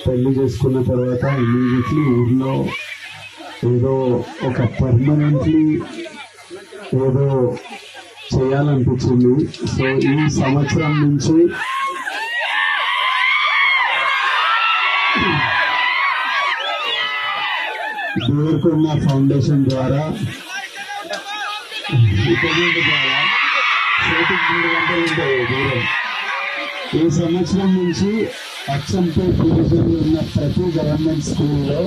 పెళ్లి చేసుకున్న తర్వాత ఇమీడియట్లీ ఊర్లో ఏదో ఒక పర్మనెంట్లీ ఏదో చేయాలనిపించింది. సో ఈ సంవత్సరం నుంచి దేవరకొండ ఫౌండేషన్ ద్వారా ఈ సంవత్సరం నుంచి అచ్చంపేట్ డివిజన్ ఉన్న ప్రతి గవర్నమెంట్ స్కూల్లో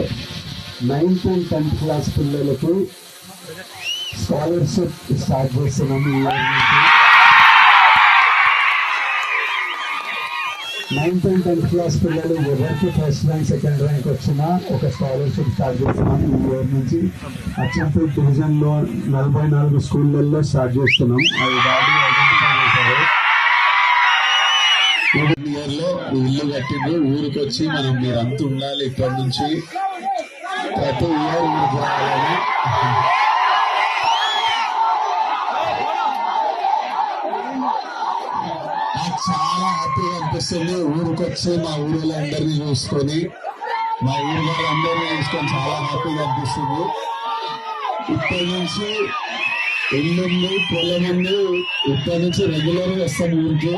9th and 10th క్లాస్ పిల్లలకు స్కాలర్షిప్ స్టార్ట్ చేస్తున్నాము. ఈ ఇయర్ నుంచి 9th and 10th క్లాస్ పిల్లలు ఎవరికి ఫస్ట్ ర్యాంక్ సెకండ్ ర్యాంక్ వచ్చినా ఒక స్కాలర్షిప్ స్టార్ట్ చేస్తున్నాము. ఈ ఇయర్ నుంచి అచ్చంపేట్ డివిజన్ లో 44 స్కూళ్ళల్లో స్టార్ట్ చేస్తున్నాం. అవి బాడీ ఐడెంటిఫై చేశారు. ఇయర్ లో ఇల్లు కట్టిండ్రు, ఊరికి వచ్చి మనం మీరంతా ఉండాలి, ఇప్పటి నుంచి ప్రతి ఇయర్ ఊరికి రావాలని. నాకు చాలా హ్యాపీగా అనిపిస్తుంది. ఊరికి వచ్చి మా ఊళ్ళందరినీ చూసుకొని, మా ఊరు వాళ్ళందరినీ చూసుకొని చాలా హ్యాపీగా అనిపిస్తుంది. ఇప్పటి నుంచి ఇల్లుంది, పొలం ఉంది, ఇప్పటి నుంచి రెగ్యులర్ గా వస్తాం ఊరికి.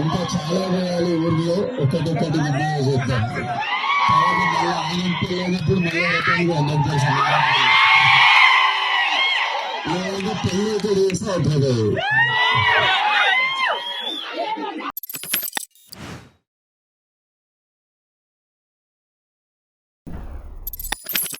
ఇంకా చాలా వేయాలి ఊర్లో, ఒకటొకటి నిర్ణయం చేద్దాం. తర్వాత మళ్ళీ ఆనంద పెళ్ళైనప్పుడు మళ్ళీ రకంగా అందరం చేస్తాం. పెళ్ళి అయితే చేస్తే అవుతుంది.